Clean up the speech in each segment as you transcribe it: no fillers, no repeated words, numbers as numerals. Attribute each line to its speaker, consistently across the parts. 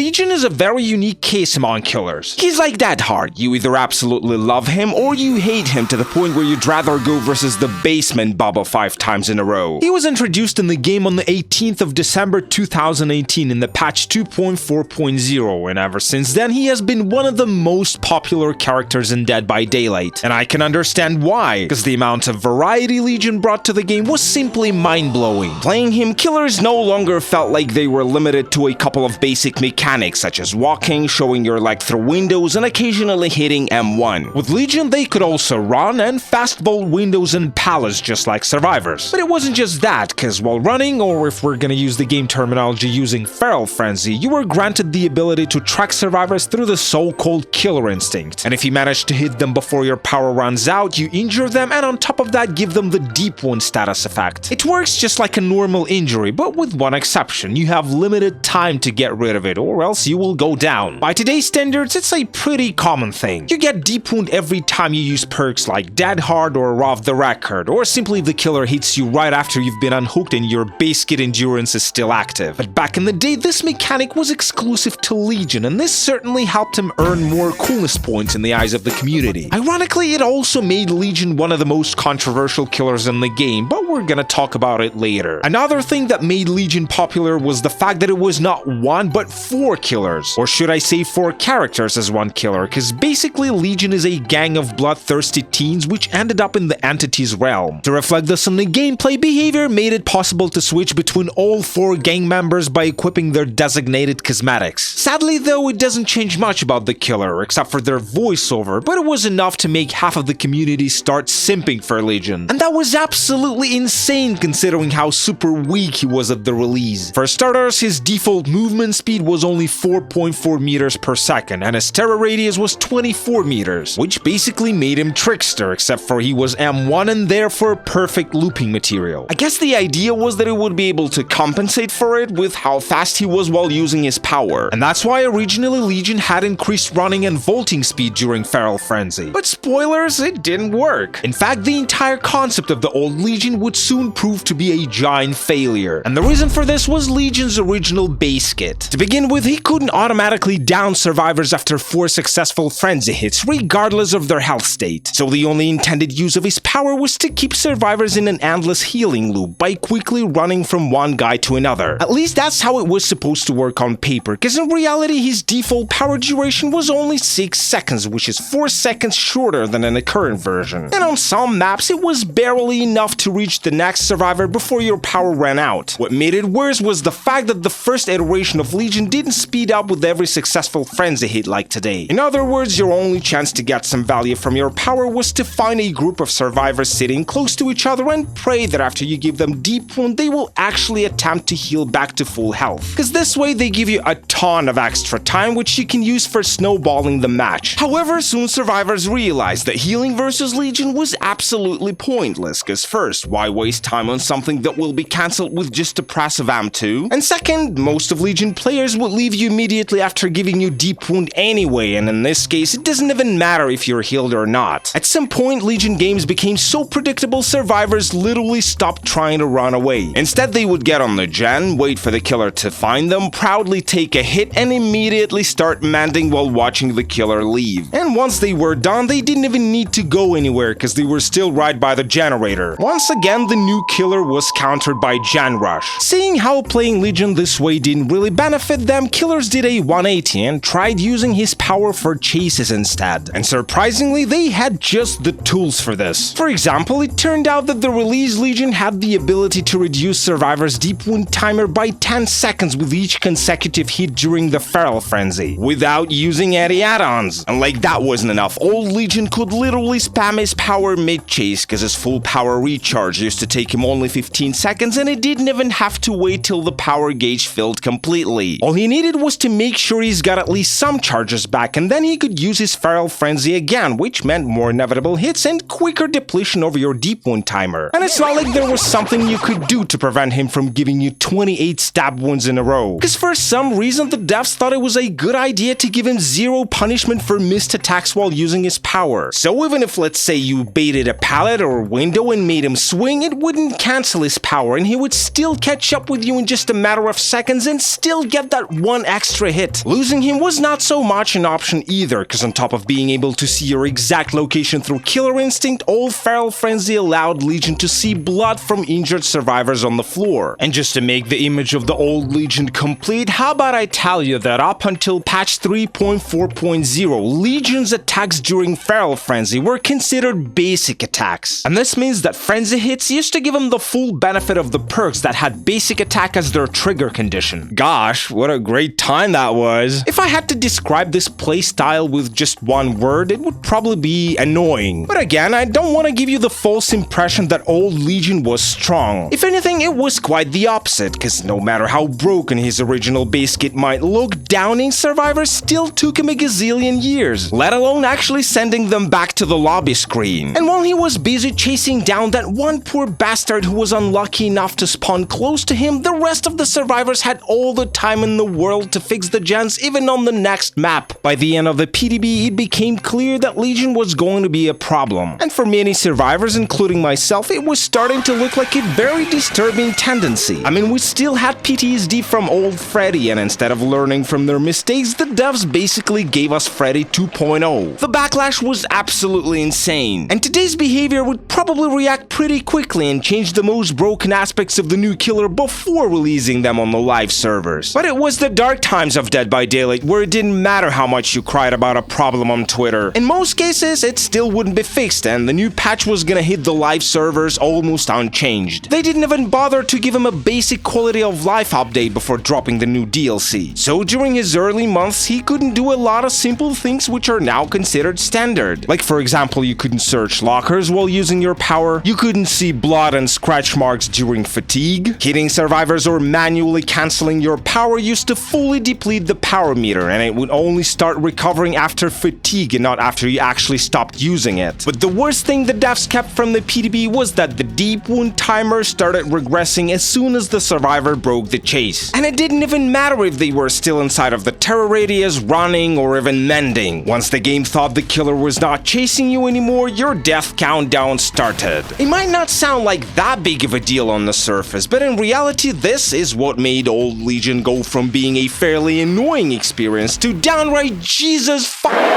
Speaker 1: Legion is a very unique case among killers. He's like that hard. You either absolutely love him or you hate him to the point where you'd rather go versus the basement bubble 5 times in a row. He was introduced in the game on the 18th of December 2018 in the patch 2.4.0, and ever since then he has been one of the most popular characters in Dead by Daylight. And I can understand why, because the amount of variety Legion brought to the game was simply mind-blowing. Playing him, killers no longer felt like they were limited to a couple of basic mechanics such as walking, showing your leg through windows, and occasionally hitting M1. With Legion, they could also run and fastball windows and palace just like survivors. But it wasn't just that, because while running, or if we're gonna use the game terminology using Feral Frenzy, you were granted the ability to track survivors through the so-called killer instinct. And if you manage to hit them before your power runs out, you injure them, and on top of that give them the deep wound status effect. It works just like a normal injury, but with one exception: you have limited time to get rid of it, or else you will go down. By today's standards, it's a pretty common thing. You get deep wound every time you use perks like Dead Hard or Off the Record, or simply the killer hits you right after you've been unhooked and your base kit endurance is still active. But back in the day, this mechanic was exclusive to Legion, and this certainly helped him earn more coolness points in the eyes of the community. Ironically, it also made Legion one of the most controversial killers in the game, but we're gonna talk about it later. Another thing that made Legion popular was the fact that it was not one but 4 killers, or should I say 4 characters as one killer, because basically Legion is a gang of bloodthirsty teens which ended up in the entity's realm. To reflect this in the gameplay, behavior made it possible to switch between all 4 gang members by equipping their designated cosmetics. Sadly though, it doesn't change much about the killer, except for their voiceover, but it was enough to make half of the community start simping for Legion. And that was absolutely insane considering how super weak he was at the release. For starters, his default movement speed was only 4.4 meters per second, and his terror radius was 24 meters, which basically made him Trickster, except for he was M1 and therefore perfect looping material. I guess the idea was that it would be able to compensate for it with how fast he was while using his power, and that's why originally Legion had increased running and vaulting speed during Feral Frenzy. But spoilers, it didn't work. In fact, the entire concept of the old Legion would soon prove to be a giant failure, and the reason for this was Legion's original base kit. To begin with, he couldn't automatically down survivors after 4 successful frenzy hits, regardless of their health state. So the only intended use of his power was to keep survivors in an endless healing loop by quickly running from one guy to another. At least that's how it was supposed to work on paper, because in reality his default power duration was only 6 seconds, which is 4 seconds shorter than in the current version. And on some maps it was barely enough to reach the next survivor before your power ran out. What made it worse was the fact that the first iteration of Legion didn't speed up with every successful frenzy hit like today. In other words, your only chance to get some value from your power was to find a group of survivors sitting close to each other and pray that after you give them deep wound, they will actually attempt to heal back to full health. Because this way they give you a ton of extra time which you can use for snowballing the match. However, soon survivors realized that healing versus Legion was absolutely pointless, because first, why waste time on something that will be cancelled with just a press of M2? And second, most of Legion players would leave you immediately after giving you deep wound anyway, and in this case it doesn't even matter if you're healed or not. At some point, Legion games became so predictable survivors literally stopped trying to run away. Instead, they would get on the gen, wait for the killer to find them, proudly take a hit, and immediately start mending while watching the killer leave. And once they were done, they didn't even need to go anywhere because they were still right by the generator. Once again, the new killer was countered by Gen Rush. Seeing how playing Legion this way didn't really benefit them, killers did a 180 and tried using his power for chases instead. And surprisingly, they had just the tools for this. For example, it turned out that the release Legion had the ability to reduce survivors' deep wound timer by 10 seconds with each consecutive hit during the Feral Frenzy, without using any add-ons. And like that wasn't enough, old Legion could literally spam his power mid-chase because his full power recharge used to take him only 15 seconds and it didn't even have to wait till the power gauge filled completely. All he needed was to make sure he's got at least some charges back, and then he could use his Feral Frenzy again, which meant more inevitable hits and quicker depletion over your deep wound timer. And it's not like there was something you could do to prevent him from giving you 28 stab wounds in a row, because for some reason the devs thought it was a good idea to give him 0 punishment for missed attacks while using his power. So even if, let's say, you baited a pallet or window and made him swing, it wouldn't cancel his power and he would still catch up with you in just a matter of seconds and still get that one extra hit. Losing him was not so much an option either, cause on top of being able to see your exact location through Killer Instinct, Old Feral Frenzy allowed Legion to see blood from injured survivors on the floor. And just to make the image of the old Legion complete, how about I tell you that up until patch 3.4.0, Legion's attacks during Feral Frenzy were considered basic attacks. And this means that Frenzy hits used to give them the full benefit of the perks that had basic attack as their trigger condition. Gosh, what a great time that was. If I had to describe this playstyle with just one word, it would probably be annoying. But again, I don't want to give you the false impression that old Legion was strong. If anything, it was quite the opposite, because no matter how broken his original base kit might look, downing survivors still took him a gazillion years, let alone actually sending them back to the lobby screen. And while he was busy chasing down that one poor bastard who was unlucky enough to spawn close to him, the rest of the survivors had all the time in the world to fix the gens even on the next map. By the end of the PDB, it became clear that Legion was going to be a problem. And for many survivors, including myself, it was starting to look like a very disturbing tendency. I mean, we still had PTSD from old Freddy, and instead of learning from their mistakes, the devs basically gave us Freddy 2.0. The backlash was absolutely insane, and today's behavior would probably react pretty quickly and change the most broken aspects of the new killer before releasing them on the live servers. But it was the dark times of Dead by Daylight where it didn't matter how much you cried about a problem on Twitter. In most cases, it still wouldn't be fixed, and the new patch was gonna hit the live servers almost unchanged. They didn't even bother to give him a basic quality of life update before dropping the new DLC. So during his early months, he couldn't do a lot of simple things which are now considered standard. Like for example, you couldn't search lockers while using your power, you couldn't see blood and scratch marks during fatigue, hitting survivors or manually cancelling your power used to fully deplete the power meter, and it would only start recovering after fatigue and not after you actually stopped using it. But the worst thing the devs kept from the PDB was that the deep wound timer started regressing as soon as the survivor broke the chase. And it didn't even matter if they were still inside of the terror radius, running, or even mending. Once the game thought the killer was not chasing you anymore, your death countdown started. It might not sound like that big of a deal on the surface, but in reality, this is what made old Legion go from being a fairly annoying experience to downright Jesus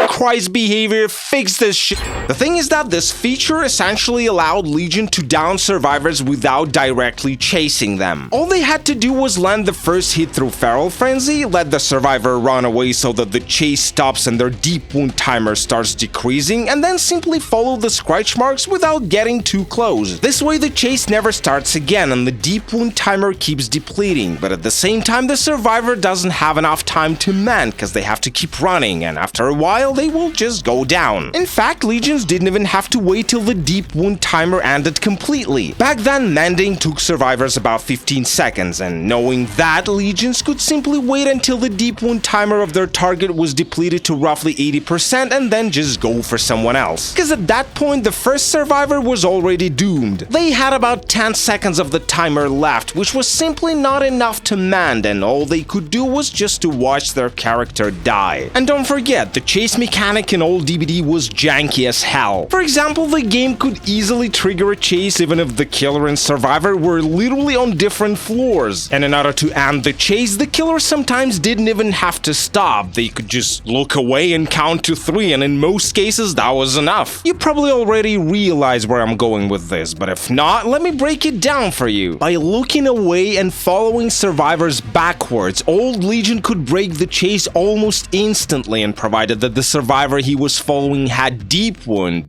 Speaker 1: Christ behavior. Fix this shit. The thing is that this feature essentially allowed Legion to down survivors without directly chasing them. All they had to do was land the first hit through Feral Frenzy, let the survivor run away so that the chase stops and their deep wound timer starts decreasing, and then simply follow the scratch marks without getting too close. This way the chase never starts again and the deep wound timer keeps depleting, but at the same time the survivor doesn't have enough time to mend because they have to keep running, and after a while they will just go down. In fact, Legions didn't even have to wait till the deep wound timer ended completely. Back then, mending took survivors about 15 seconds, and knowing that, Legions could simply wait until the deep wound timer of their target was depleted to roughly 80% and then just go for someone else. Because at that point, the first survivor was already doomed. They had about 10 seconds of the timer left, which was simply not enough to mend, and all they could do was just to watch their character die. And don't forget, the chase mechanic in old DBD was janky as hell. For example, the game could easily trigger a chase even if the killer and survivor were literally on different floors. And in order to end the chase, the killer sometimes didn't even have to stop. They could just look away and count to 3, and in most cases that was enough. You probably already realize where I'm going with this, but if not, let me break it down for you. By looking away and following survivors backwards, old Legion could break the chase almost instantly, and provided that the survivor he was following had deep wound.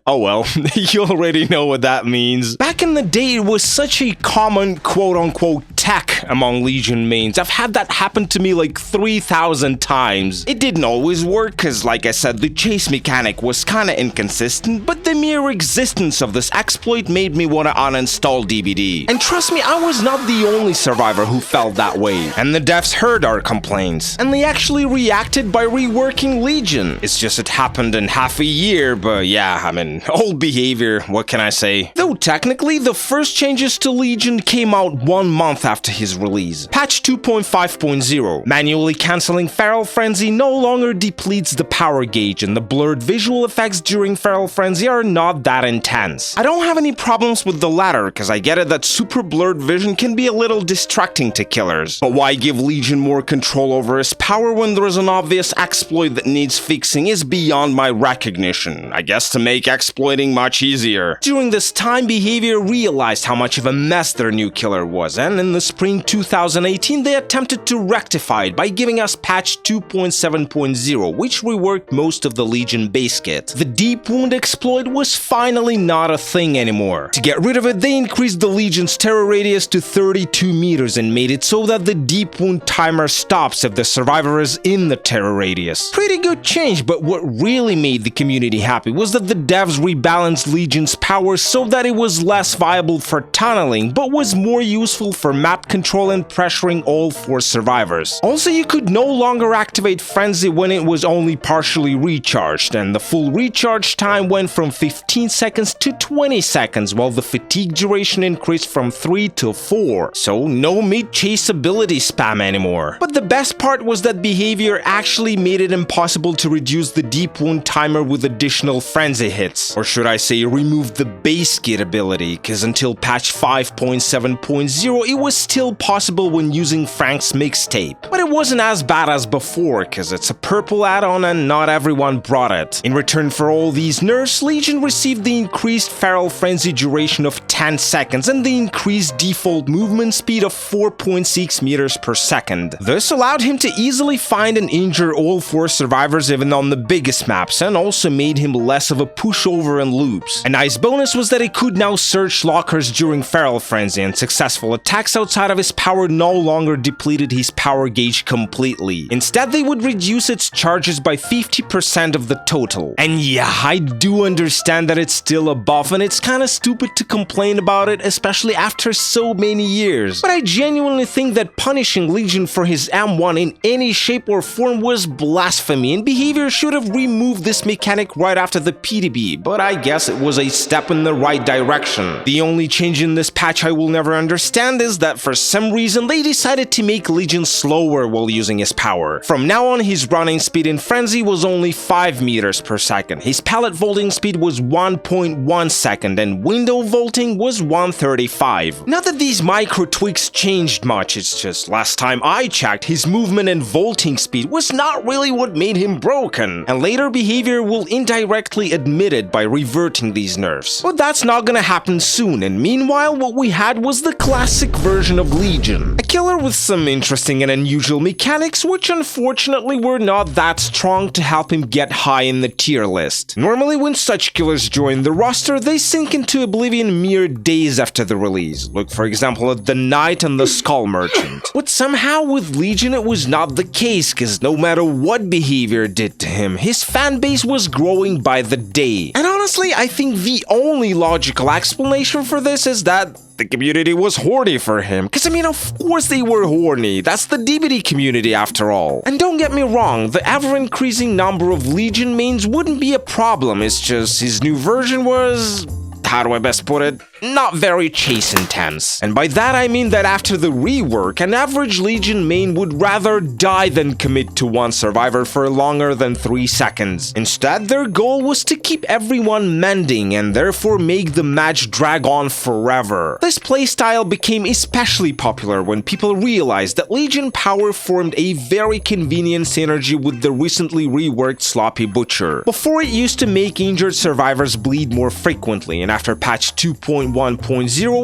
Speaker 1: Oh well, you already know what that means. Back in the day, it was such a common quote-unquote tech among Legion mains. I've had that happen to me like 3,000 times. It didn't always work, cause like I said, the chase mechanic was kinda inconsistent, but the mere existence of this exploit made me wanna uninstall DBD. And trust me, I was not the only survivor who felt that way. And the devs heard our complaints, and they actually reacted by reworking Legion. It's just it happened in half a year, but Yeah, I mean, old behavior, what can I say? Though technically, the first changes to Legion came out 1 month after his release. Patch 2.5.0, manually cancelling Feral Frenzy no longer depletes the power gauge, and the blurred visual effects during Feral Frenzy are not that intense. I don't have any problems with the latter, cause I get it that super blurred vision can be a little distracting to killers. But why give Legion more control over his power when there is an obvious exploit that needs fixing is beyond my recognition. I guess to make exploiting much easier. During this time, Behavior realized how much of a mess their new killer was, and in the spring 2018 they attempted to rectify it by giving us patch 2.7.0, which reworked most of the Legion base kit. The deep wound exploit was finally not a thing anymore. To get rid of it, they increased the Legion's terror radius to 32 meters and made it so that the deep wound timer stops if the survivor is in the terror radius. Pretty good change, but what really made the community happy was that the devs rebalanced Legion's power so that it was less viable for tunneling, but was more useful for map control and pressuring all 4 survivors. Also, you could no longer activate Frenzy when it was only partially recharged, and the full recharge time went from 15 seconds to 20 seconds, while the fatigue duration increased from 3 to 4. So no mid-chase ability spam anymore. But the best part was that Behavior actually made it impossible to reduce the deep wound timer with additional frenzy hits. Or should I say, removed the base kit ability, cause until patch 5.7.0 it was still possible when using Frank's mixtape. But it wasn't as bad as before, cause it's a purple add-on and not everyone brought it. In return for all these nerfs, Legion received the increased Feral Frenzy duration of 10 seconds and the increased default movement speed of 4.6 meters per second. This allowed him to easily find and injure all 4 survivors even on the biggest maps, and also made him less of a pushover in loops. A nice bonus was that he could now search lockers during Feral Frenzy, and successful attacks outside of his power no longer depleted his power gauge completely. Instead, they would reduce its charges by 50% of the total. And yeah, I do understand that it's still a buff and it's kinda stupid to complain about it, especially after so many years. But I genuinely think that punishing Legion for his M1 in any shape or form was blasphemy, and Behavior should have removed this mechanic right after the PDB, but I guess it was a step in the right direction. The only change in this patch I will never understand is that for some reason they decided to make Legion slower while using his power. From now on, his running speed in Frenzy was only 5 meters per second, his pallet vaulting speed was 1.1 second, and window vaulting was 135. Not that these micro tweaks changed much, it's just last time I checked, his movement and vaulting speed was not really what made him broken, and later Behavior will indirectly admit it by reverting these nerfs. But that's not gonna happen soon, and meanwhile what we had was the classic version of Legion. A killer with some interesting and unusual mechanics which unfortunately were not that strong to help him get high in the tier list. Normally when such killers join the roster, they sink into oblivion mere days after the release. Look for example at the Knight and the Skull Merchant. But somehow with Legion it was not the case, cause no matter what Behavior did to him, his fanbase was growing by the day. And honestly, I think the only logical explanation for this is that the community was horny for him. Cause I mean, of course they were horny, that's the DBD community after all. And don't get me wrong, the ever-increasing number of Legion mains wouldn't be a problem, it's just his new version was... how do I best put it? Not very chase intense. And by that I mean that after the rework, an average Legion main would rather die than commit to one survivor for longer than 3 seconds. Instead, their goal was to keep everyone mending and therefore make the match drag on forever. This playstyle became especially popular when people realized that Legion power formed a very convenient synergy with the recently reworked Sloppy Butcher. Before, it used to make injured survivors bleed more frequently, and after patch 2.1.0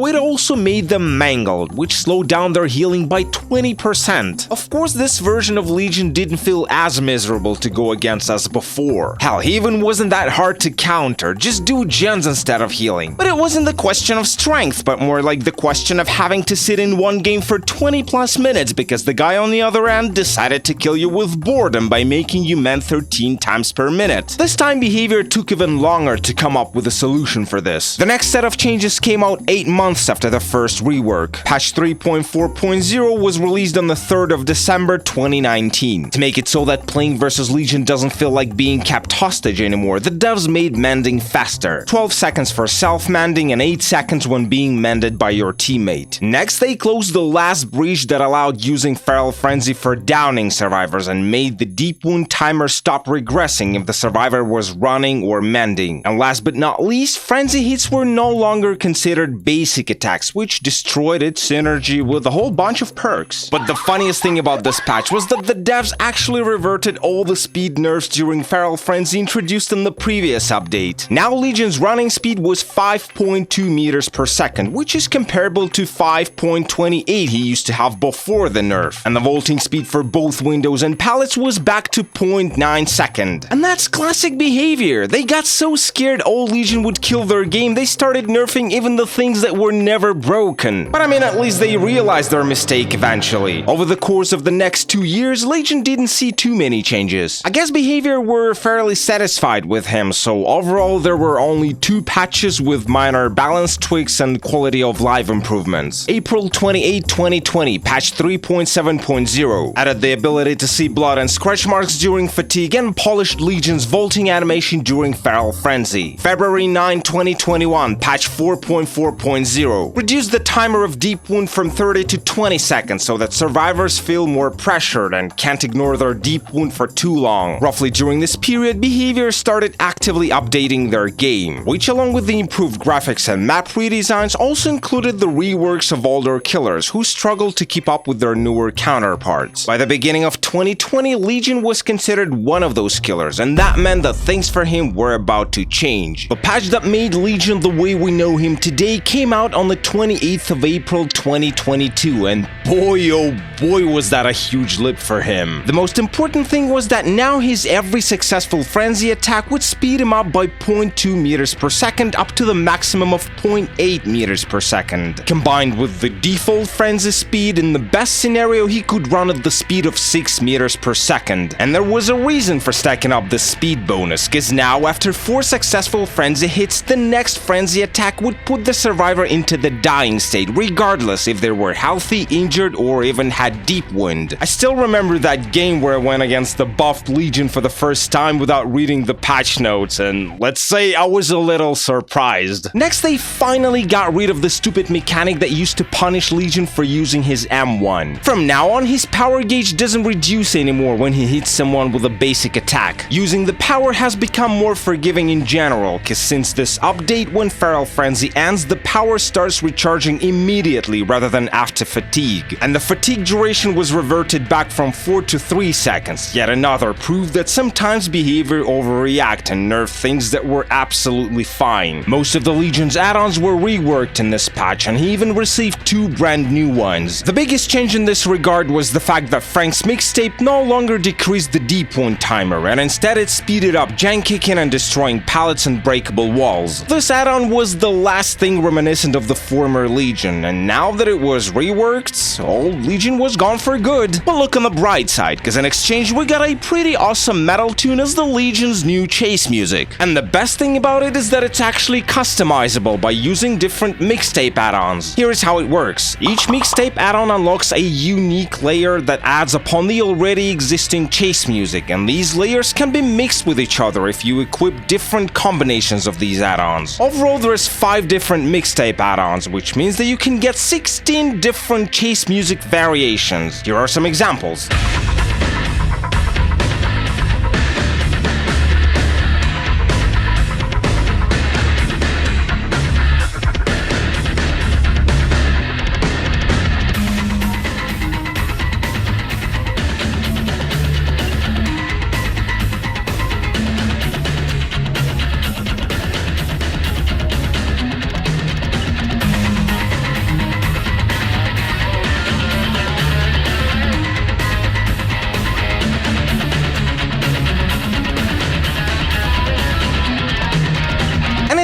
Speaker 1: it also made them mangled, which slowed down their healing by 20%. Of course, this version of Legion didn't feel as miserable to go against as before. Hell, he even wasn't that hard to counter, just do gens instead of healing. But it wasn't the question of strength, but more like the question of having to sit in one game for 20 plus minutes because the guy on the other end decided to kill you with boredom by making you mend 13 times per minute. This time Behavior took even longer to come up with a solution for this. The next set of changes Reworks came out 8 months after the first rework. Patch 3.4.0 was released on the 3rd of December 2019. To make it so that playing versus Legion doesn't feel like being kept hostage anymore, the devs made mending faster. 12 seconds for self-mending and 8 seconds when being mended by your teammate. Next, they closed the last breach that allowed using Feral Frenzy for downing survivors and made the deep wound timer stop regressing if the survivor was running or mending. And last but not least, frenzy hits were no longer considered basic attacks, which destroyed its synergy with a whole bunch of perks. But the funniest thing about this patch was that the devs actually reverted all the speed nerfs during Feral Frenzy introduced in the previous update. Now Legion's running speed was 5.2 meters per second, which is comparable to 5.28 he used to have before the nerf. And the vaulting speed for both windows and pallets was back to 0.9 second. And that's classic behavior. They got so scared all Legion would kill their game, they started nerfing even the things that were never broken. But I mean, at least they realized their mistake eventually. Over the course of the next 2 years, Legion didn't see too many changes. I guess behavior were fairly satisfied with him, so overall there were only 2 patches with minor balance tweaks and quality of life improvements. April 28, 2020, patch 3.7.0 added the ability to see blood and scratch marks during fatigue and polished Legion's vaulting animation during Feral Frenzy. February 9, 2021, patch 4.4.0 reduced the timer of deep wound from 30 to 20 seconds so that survivors feel more pressured and can't ignore their deep wound for too long. Roughly during this period, behavior started actively updating their game, which along with the improved graphics and map redesigns also included the reworks of older killers who struggled to keep up with their newer counterparts. By the beginning of 2020, Legion was considered one of those killers, and that meant that things for him were about to change. The patch that made Legion the way we know him today came out on the 28th of April 2022, and boy oh boy was that a huge leap for him. The most important thing was that now his every successful frenzy attack would speed him up by 0.2 meters per second up to the maximum of 0.8 meters per second. Combined with the default frenzy speed, in the best scenario he could run at the speed of 6 meters per second. And there was a reason for stacking up the speed bonus, cause now after 4 successful frenzy hits, the next frenzy attack would put the survivor into the dying state, regardless if they were healthy, injured, or even had deep wound. I still remember that game where I went against the buffed Legion for the first time without reading the patch notes, and let's say I was a little surprised. Next, they finally got rid of the stupid mechanic that used to punish Legion for using his M1. From now on, his power gauge doesn't reduce anymore when he hits someone with a basic attack. Using the power has become more forgiving in general, cause since this update, when Feral Frenzy ends, the power starts recharging immediately rather than after fatigue. And the fatigue duration was reverted back from 4 to 3 seconds, yet another proof that sometimes behavior overreact and nerf things that were absolutely fine. Most of the Legion's add-ons were reworked in this patch, and he even received 2 brand new ones. The biggest change in this regard was the fact that Frank's mixtape no longer decreased the deep wound timer, and instead it speeded up gen kicking and destroying pallets and breakable walls. This add-on was the last thing reminiscent of the former Legion, and now that it was reworked, old Legion was gone for good. But look on the bright side, cause in exchange we got a pretty awesome metal tune as the Legion's new chase music. And the best thing about it is that it's actually customizable by using different mixtape add-ons. Here's how it works. Each mixtape add-on unlocks a unique layer that adds upon the already existing chase music, and these layers can be mixed with each other if you equip different combinations of these add-ons. Overall, there's 5 different mixtape add-ons, which means that you can get 16 different chase music variations. Here are some examples.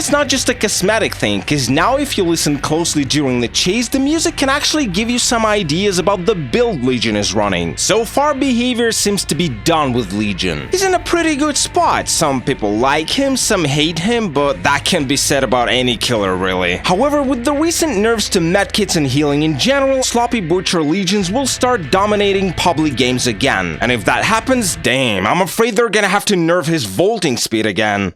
Speaker 1: it's not just a cosmetic thing, cause now if you listen closely during the chase, the music can actually give you some ideas about the build Legion is running. So far, behavior seems to be done with Legion. He's in a pretty good spot. Some people like him, some hate him, but that can be said about any killer really. However, with the recent nerfs to medkits and healing in general, sloppy butcher legions will start dominating public games again. And if that happens, damn, I'm afraid they're gonna have to nerf his vaulting speed again.